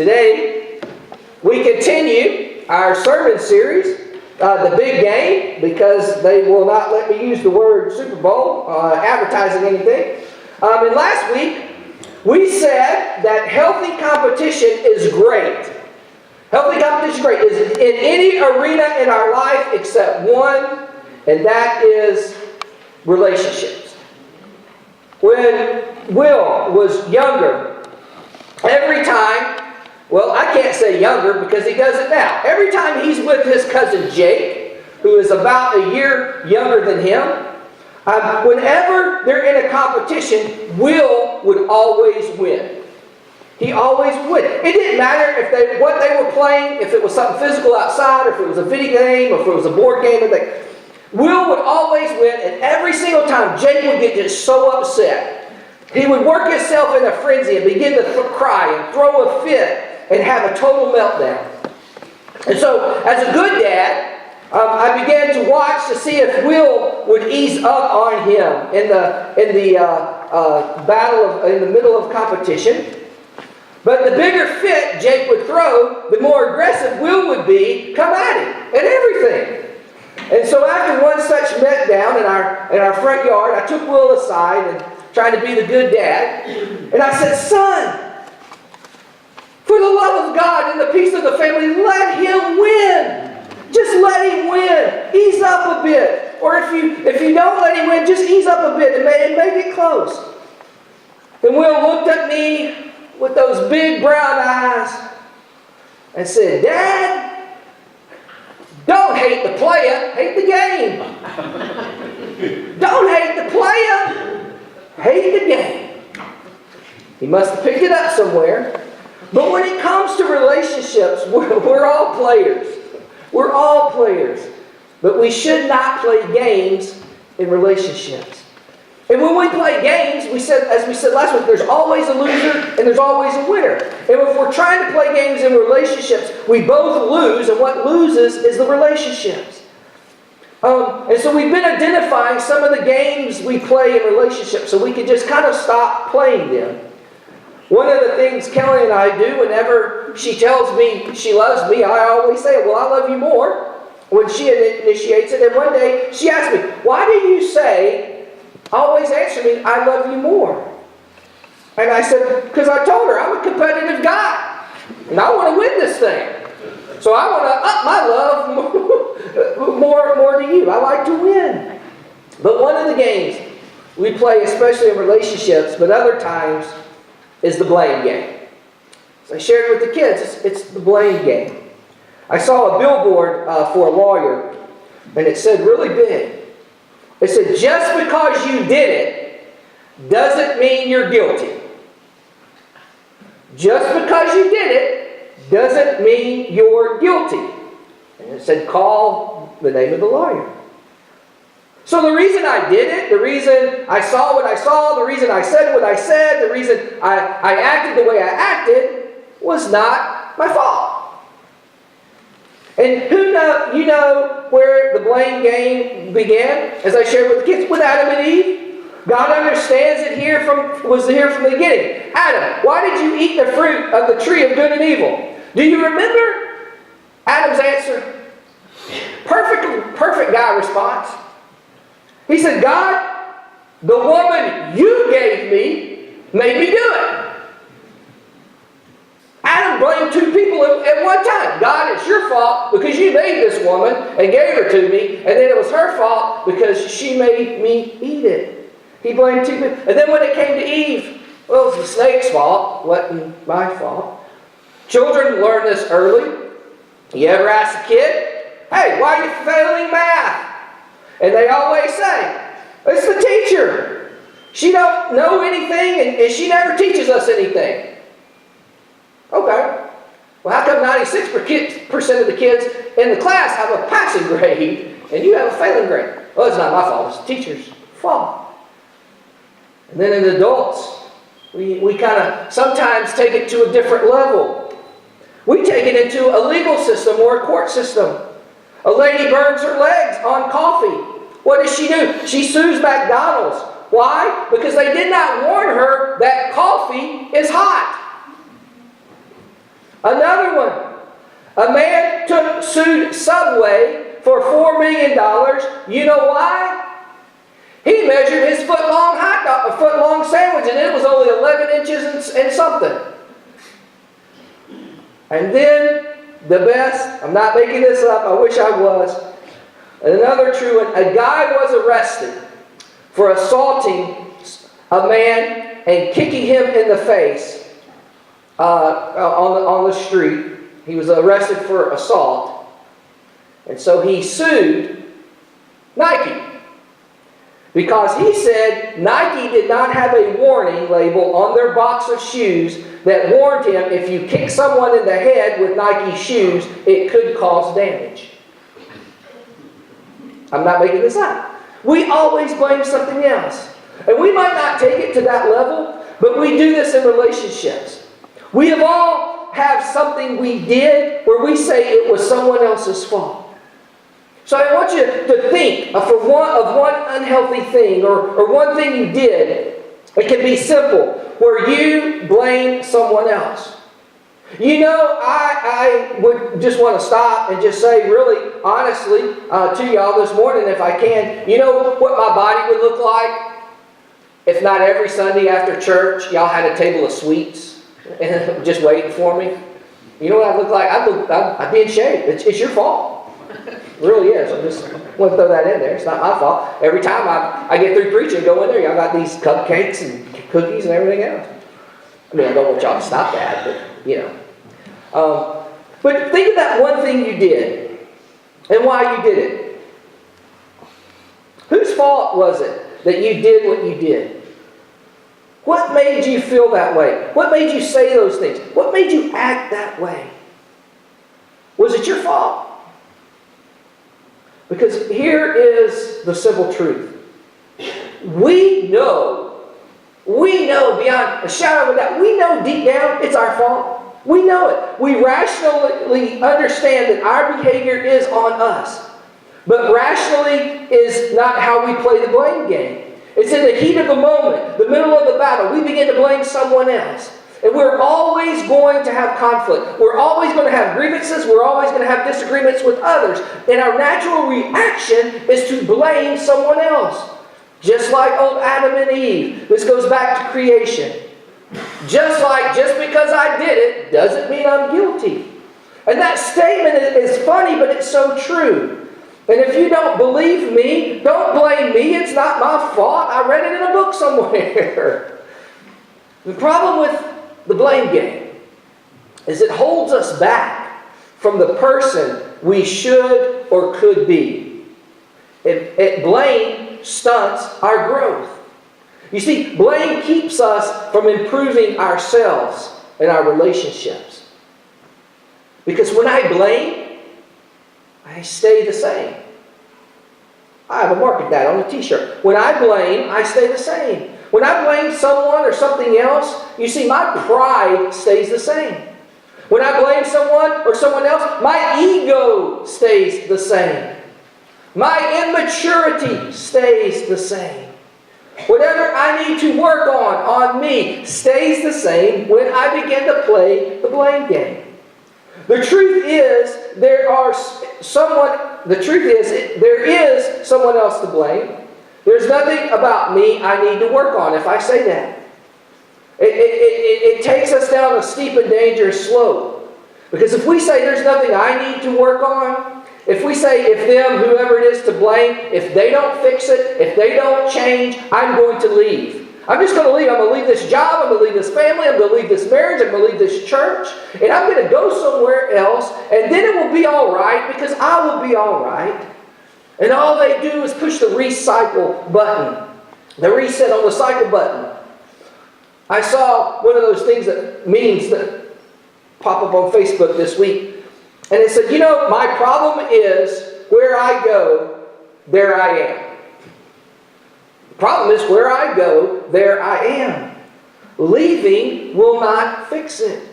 Today, we continue our sermon series, The Big Game, because they will not let me use the word Super Bowl, advertising anything. And last week, we said that healthy competition is great. Healthy competition is great. Is in any arena in our life except one, and that is relationships. When Will was younger, every time, well, I can't say younger because he does it now. Every time he's with his cousin Jake, who is about a year younger than him, whenever they're in a competition, Will would always win. He always would. It didn't matter what they were playing, if it was something physical outside, or if it was a video game, or if it was a board game. Will would always win, and every single time Jake would get just so upset. He would work himself in a frenzy and begin to cry and throw a fit and have a total meltdown. And so, as a good dad, I began to watch to see if Will would ease up on him in the battle in the middle of competition. But the bigger fit Jake would throw, the more aggressive Will would be come at him and everything. And so after one such meltdown in our front yard, I took Will aside and tried to be the good dad. And I said, "Son, for the love of God and the peace of the family, let him win. Just let him win. Ease up a bit. Or if you don't let him win, just ease up a bit and make it close." And Will looked at me with those big brown eyes and said, "Dad, don't hate the player, hate the game. Don't hate the player, hate the game." He must have picked it up somewhere. But when it comes to relationships, we're all players. We're all players. But we should not play games in relationships. And when we play games, as we said last week, there's always a loser and there's always a winner. And if we're trying to play games in relationships, we both lose, and what loses is the relationships. And so we've been identifying some of the games we play in relationships so we can just kind of stop playing them. One of the things Kelly and I do whenever she tells me she loves me, I always say, "Well, I love you more," when she initiates it. And one day she asked me, "Why do you always answer me, 'I love you more'?" And I said, "Because I told her I'm a competitive guy. And I want to win this thing. So I want to up my love more to you. I like to win." But one of the games we play, especially in relationships, but other times, is the blame game. So I shared with the kids, it's the blame game. I saw a billboard for a lawyer, and it said really big. It said, "Just because you did it doesn't mean you're guilty. Just because you did it doesn't mean you're guilty." And it said, "Call the name of the lawyer." So the reason I did it, the reason I saw what I saw, the reason I said what I said, the reason I acted the way I acted was not my fault. And you know where the blame game began? As I shared with the kids, with Adam and Eve. God understands it was here from the beginning. "Adam, why did you eat the fruit of the tree of good and evil?" Do you remember Adam's answer? Perfect guy response. He said, "God, the woman you gave me made me do it." Adam blamed two people at one time. "God, it's your fault because you made this woman and gave her to me. And then it was her fault because she made me eat it." He blamed two people. And then when it came to Eve, well, it was the snake's fault. It wasn't my fault. Children learn this early. You ever ask a kid, "Hey, why are you failing math?" And they always say, "It's the teacher. She don't know anything and she never teaches us anything." Okay. Well, how come 96% of the kids in the class have a passing grade and you have a failing grade? Well, it's not my fault. It's the teacher's fault. And then in adults, we kind of sometimes take it to a different level. We take it into a legal system or a court system. A lady burns her legs on coffee. What does she do? She sues McDonald's. Why? Because they did not warn her that coffee is hot. A man sued Subway for $4 million. You know why? He measured his foot-long sandwich, and it was only 11 inches and something. And then, the best, I'm not making this up, I wish I was. Another true one, a guy was arrested for assaulting a man and kicking him in the face on the street. He was arrested for assault. And so he sued Nike. Because he said Nike did not have a warning label on their box of shoes that warned him if you kick someone in the head with Nike shoes, it could cause damage. I'm not making this up. We always blame something else. And we might not take it to that level, but we do this in relationships. We have all have something we did where we say it was someone else's fault. So I want you to think of one unhealthy thing or one thing you did. It can be simple, where you blame someone else. You know, I would just want to stop and just say really honestly to y'all this morning, if I can, you know what my body would look like if not every Sunday after church y'all had a table of sweets and just waiting for me? You know what I'd look like? I'd be in shape. It's your fault. It really is. I just want to throw that in there. It's not my fault. Every time I get through preaching, go in there, y'all got these cupcakes and cookies and everything else. I mean, I don't want y'all to stop that, but, you know. But think of that one thing you did and why you did it. Whose fault was it that you did what you did? What made you feel that way? What made you say those things? What made you act that way? Was it your fault? Because here is the simple truth. We know beyond a shadow of a doubt, we know deep down it's our fault. We know it. We rationally understand that our behavior is on us. But rationally is not how we play the blame game. It's in the heat of the moment, the middle of the battle, we begin to blame someone else. And we're always going to have conflict. We're always going to have grievances. We're always going to have disagreements with others. And our natural reaction is to blame someone else. Just like old Adam and Eve. This goes back to creation. Just because I did it doesn't mean I'm guilty. And that statement is funny, but it's so true. And if you don't believe me, don't blame me. It's not my fault. I read it in a book somewhere. The problem with the blame game is it holds us back from the person we should or could be. Blame stunts our growth. You see, blame keeps us from improving ourselves and our relationships. Because when I blame, I stay the same. I have a mark of that on the t-shirt. When I blame, I stay the same. When I blame someone or something else, you see, my pride stays the same. When I blame someone or someone else, my ego stays the same. My immaturity stays the same. Whatever I need to work on me, stays the same when I begin to play the blame game. The truth is, there is someone else to blame. There's nothing about me I need to work on if I say that. It takes us down a steep and dangerous slope. Because if we say there's nothing I need to work on, if we say if them, whoever it is to blame, if they don't fix it, if they don't change, I'm going to leave. I'm just going to leave. I'm going to leave this job. I'm going to leave this family. I'm going to leave this marriage. I'm going to leave this church. And I'm going to go somewhere else. And then it will be all right because I will be all right. And all they do is push the recycle button. The reset on the cycle button. I saw one of those memes that pop up on Facebook this week. And it said, my problem is where I go, there I am. The problem is where I go, there I am. Leaving will not fix it.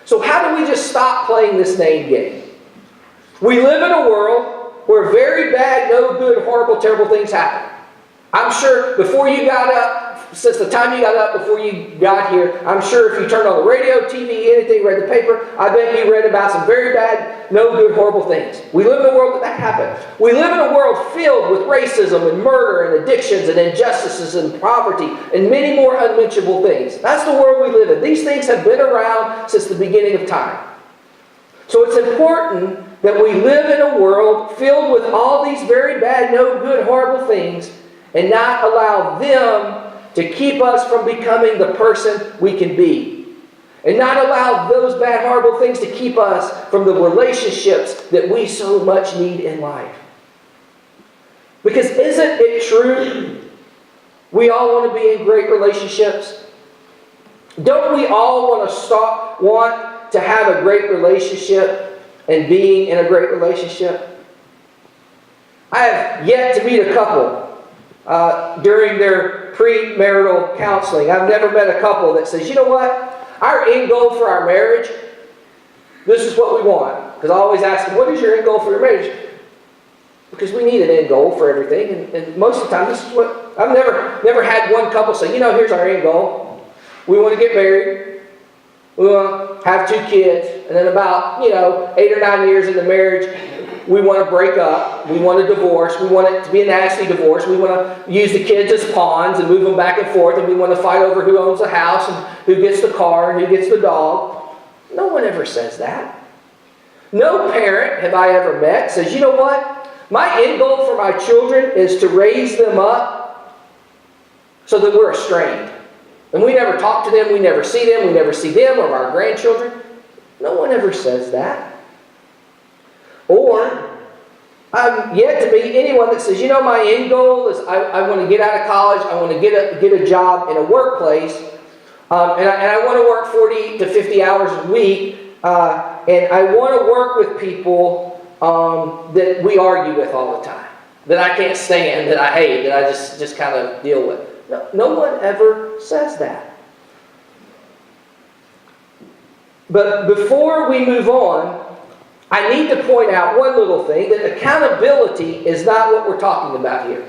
So how do we just stop playing this name game? We live in a world where very bad, no good, horrible, terrible things happen. I'm sure before you got up since the time you got up before you got here, I'm sure if you turned on the radio, TV, anything, read the paper, I bet you read about some very bad, no good, horrible things. We live in a world that happened. We live in a world filled with racism and murder and addictions and injustices and poverty and many more unmentionable things. That's the world we live in. These things have been around since the beginning of time. So it's important that we live in a world filled with all these very bad, no good, horrible things and not allow them to keep us from becoming the person we can be. And not allow those bad, horrible things to keep us from the relationships that we so much need in life. Because isn't it true we all want to be in great relationships? Don't we all want to have a great relationship and being in a great relationship? I have yet to meet a couple during their premarital counseling. I've never met a couple that says, you know what? Our end goal for our marriage, this is what we want. Because I always ask them, what is your end goal for your marriage? Because we need an end goal for everything. And most of the time, this is what... I've never had one couple say, here's our end goal. We want to get married. We want to have 2 kids. And then about, 8 or 9 years in the marriage, we want to break up. We want a divorce. We want it to be a nasty divorce. We want to use the kids as pawns and move them back and forth. And we want to fight over who owns the house and who gets the car and who gets the dog. No one ever says that. No parent have I ever met says, you know what? My end goal for my children is to raise them up so that we're estranged. And we never talk to them. We never see them. We never see them or our grandchildren. No one ever says that. Or, I've yet to meet anyone that says, my end goal is I want to get out of college, I want to get a job in a workplace, and I want to work 40 to 50 hours a week, and I want to work with people that we argue with all the time, that I can't stand, that I hate, that I just kind of deal with. No one ever says that. But before we move on, I need to point out one little thing, that accountability is not what we're talking about here.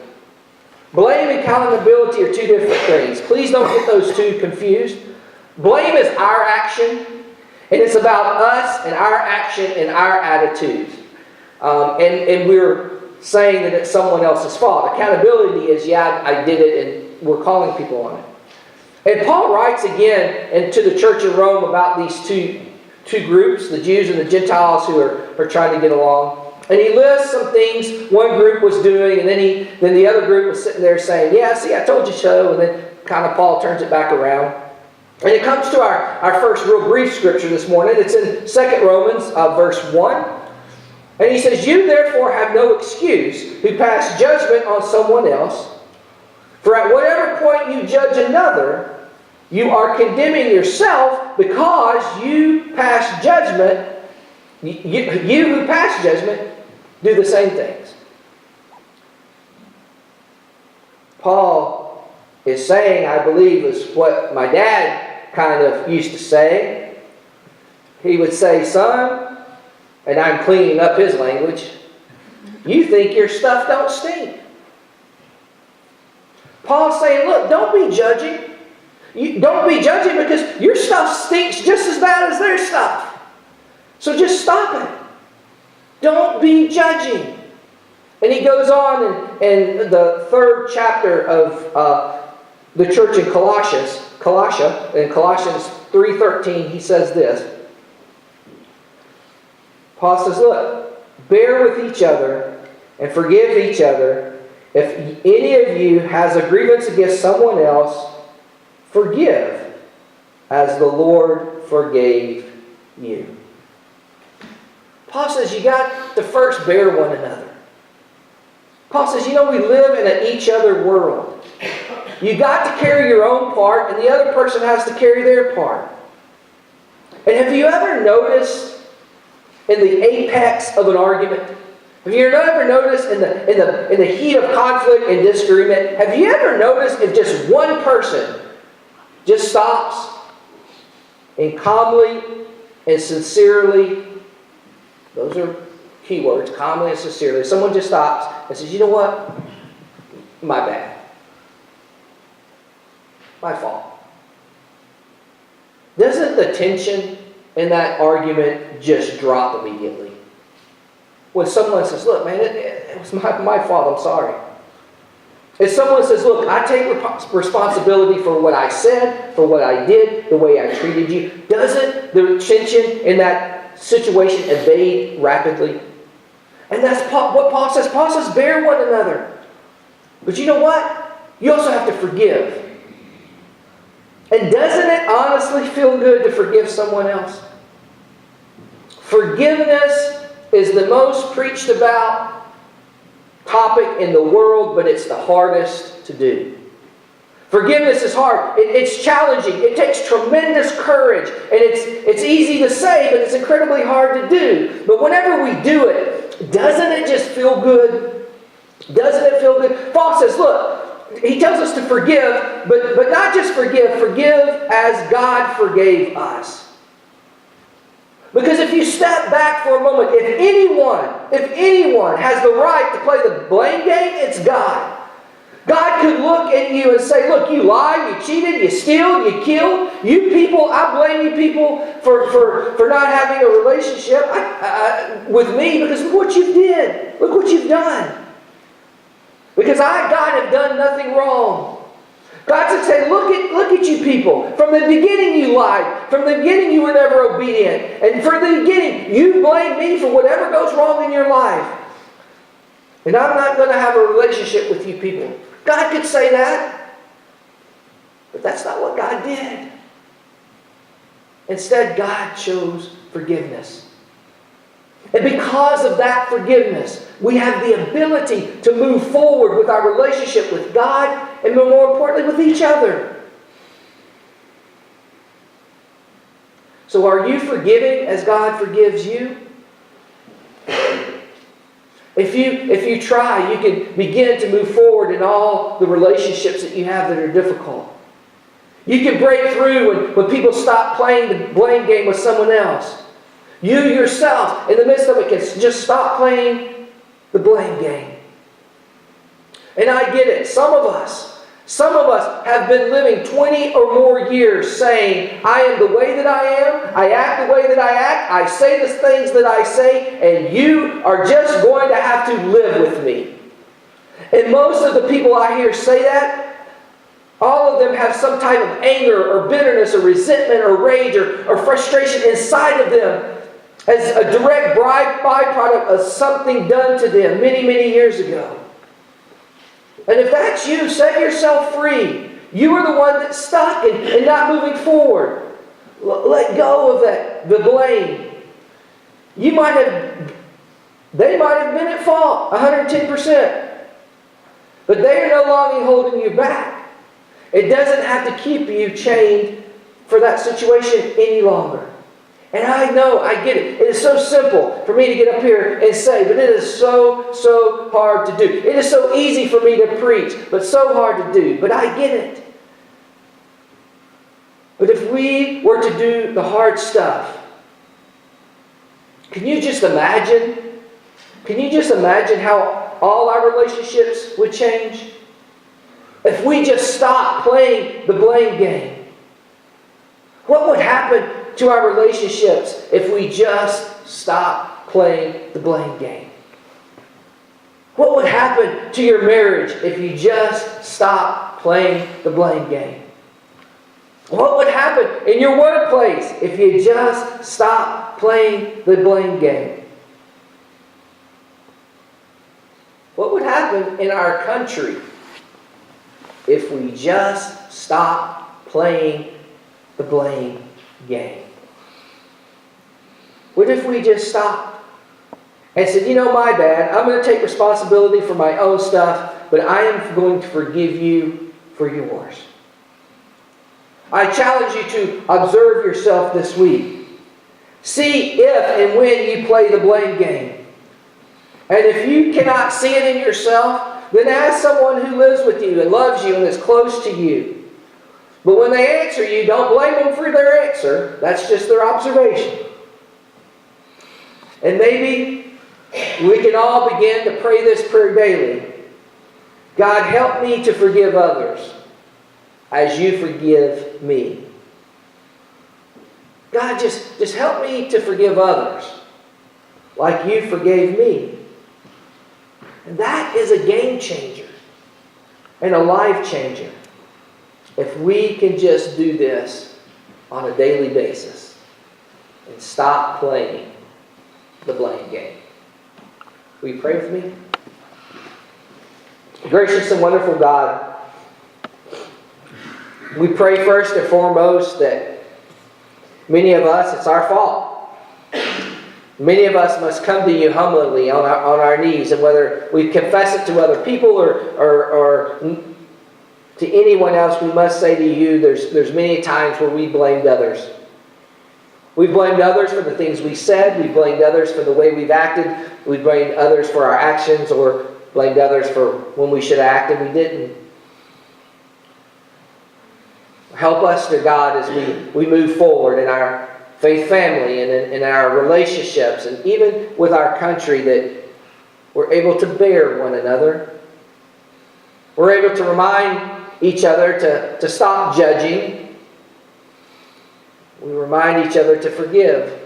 Blame and accountability are 2 different things. Please don't get those 2 confused. Blame is our action, and it's about us and our action and our attitudes. And we're saying that it's someone else's fault. Accountability is, I did it, and we're calling people on it. And Paul writes again to the church in Rome about these two groups, the Jews and the Gentiles who are trying to get along. And he lists some things one group was doing, and then the other group was sitting there saying, I told you so. And then kind of Paul turns it back around. And it comes to our first real brief scripture this morning. It's in 2 Romans verse 1. And he says, you therefore have no excuse who pass judgment on someone else. For at whatever point you judge another, you are condemning yourself, because you pass judgment. You who pass judgment do the same things. Paul is saying, I believe, is what my dad kind of used to say. He would say, son, and I'm cleaning up his language, you think your stuff don't stink. Paul's saying, look, don't be judging. Don't be judging, because your stuff stinks just as bad as their stuff. So just stop it. Don't be judging. And he goes on in the 3rd chapter of the church in Colossia, in Colossians 3:13, he says this. Paul says, look, bear with each other and forgive each other. If any of you has a grievance against someone else, forgive as the Lord forgave you. Paul says you got to first bear one another. Paul says, we live in an each other world. You got to carry your own part, and the other person has to carry their part. And have you ever noticed in the apex of an argument? Have you ever noticed in the heat of conflict and disagreement? Have you ever noticed if just one person just stops and calmly and sincerely, those are key words, calmly and sincerely, someone just stops and says, you know what? My bad. my fault. Doesn't the tension in that argument just drop immediately? When someone says, look, man, it was my fault, I'm sorry. If someone says, look, I take responsibility for what I said, for what I did, the way I treated you, doesn't the tension in that situation evade rapidly? And that's what Paul says. Paul says, bear one another. But you know what? You also have to forgive. And doesn't it honestly feel good to forgive someone else? Forgiveness is the most preached about topic in the world, but it's the hardest to do. Forgiveness is hard. It's challenging. It takes tremendous courage. And it's easy to say, but it's incredibly hard to do. But whenever we do it, doesn't it just feel good? Doesn't it feel good? Paul says, look, he tells us to forgive, but not just forgive as God forgave us. Because if you step back for a moment, if anyone has the right to play the blame game, it's God. God could look at you and say, look, you lied, you cheated, you stealed, you killed. You people, I blame you people for not having a relationship with me because look what you did. Look what you've done. Because God, have done nothing wrong. God could say, look at you people. From the beginning you lied. From the beginning you were never obedient. And from the beginning you blame me for whatever goes wrong in your life. And I'm not going to have a relationship with you people. God could say that. But that's not what God did. Instead, God chose forgiveness. And because of that forgiveness, we have the ability to move forward with our relationship with God and more importantly with each other. So are you forgiving as God forgives you? If you try, you can begin to move forward in all the relationships that you have that are difficult. You can break through when people stop playing the blame game with someone else. You yourself, in the midst of it, can just stop playing the blame game. And I get it. Some of us have been living 20 or more years saying, I am the way that I am, I act the way that I act, I say the things that I say, and you are just going to have to live with me. And most of the people I hear say that, all of them have some type of anger or bitterness or resentment or rage or frustration inside of them as a direct byproduct of something done to them many, many years ago. And if that's you, set yourself free. You are the one that's stuck and not moving forward. Let go of the blame. They might have been at fault 110%. But they are no longer holding you back. It doesn't have to keep you chained for that situation any longer. And I know, I get it. It is so simple for me to get up here and say, but it is so hard to do. It is so easy for me to preach, but so hard to do. But I get it. But if we were to do the hard stuff, can you just imagine? Can you just imagine how all our relationships would change? If we just stopped playing the blame game. What would happen to our relationships if we just stop playing the blame game? What would happen to your marriage if you just stop playing the blame game? What would happen in your workplace if you just stop playing the blame game? What would happen in our country if we just stop playing the blame game? What if we just stopped and said, you know, my bad, I'm going to take responsibility for my own stuff, but I am going to forgive you for yours. I challenge you to observe yourself this week. See if and when you play the blame game. And if you cannot see it in yourself, then ask someone who lives with you and loves you and is close to you. But when they answer you, don't blame them for their answer. That's just their observation. And maybe we can all begin to pray this prayer daily. God, help me to forgive others as you forgive me. God, just help me to forgive others like you forgave me. And that is a game changer and a life changer. If we can just do this on a daily basis and stop playing the blame game. Will you pray with me? Gracious and wonderful God, we pray first and foremost that many of us, it's our fault. Many of us must come to you humbly on our knees, and whether we confess it to other people or to anyone else, we must say to you, there's many times where we blamed others. We blamed others for the things we said. We blamed others for the way we've acted. We blamed others for our actions, or blamed others for when we should have acted we didn't. Help us, dear God, as we move forward in our faith family and in our relationships and even with our country, that we're able to bear one another. We're able to remind each other to stop judging. We remind each other to forgive.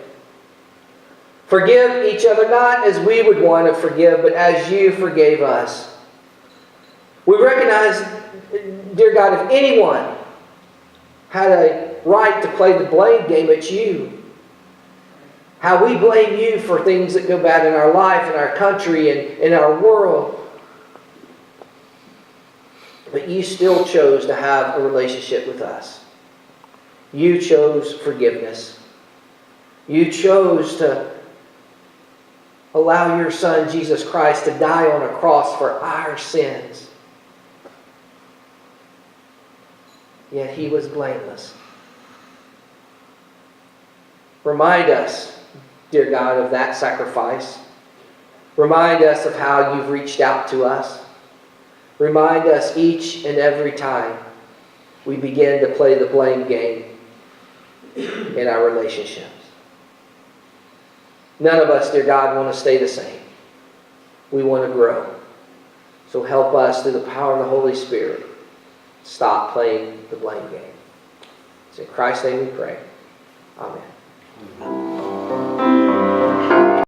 Forgive each other not as we would want to forgive, but as you forgave us. We recognize, dear God, if anyone had a right to play the blame game, it's you. How we blame you for things that go bad in our life, in our country, and in our world. But you still chose to have a relationship with us. You chose forgiveness. You chose to allow your Son, Jesus Christ, to die on a cross for our sins. Yet he was blameless. Remind us, dear God, of that sacrifice. Remind us of how you've reached out to us. Remind us each and every time we begin to play the blame game in our relationships. None of us, dear God, want to stay the same. We want to grow. So help us through the power of the Holy Spirit stop playing the blame game. It's in Christ's name we pray. Amen.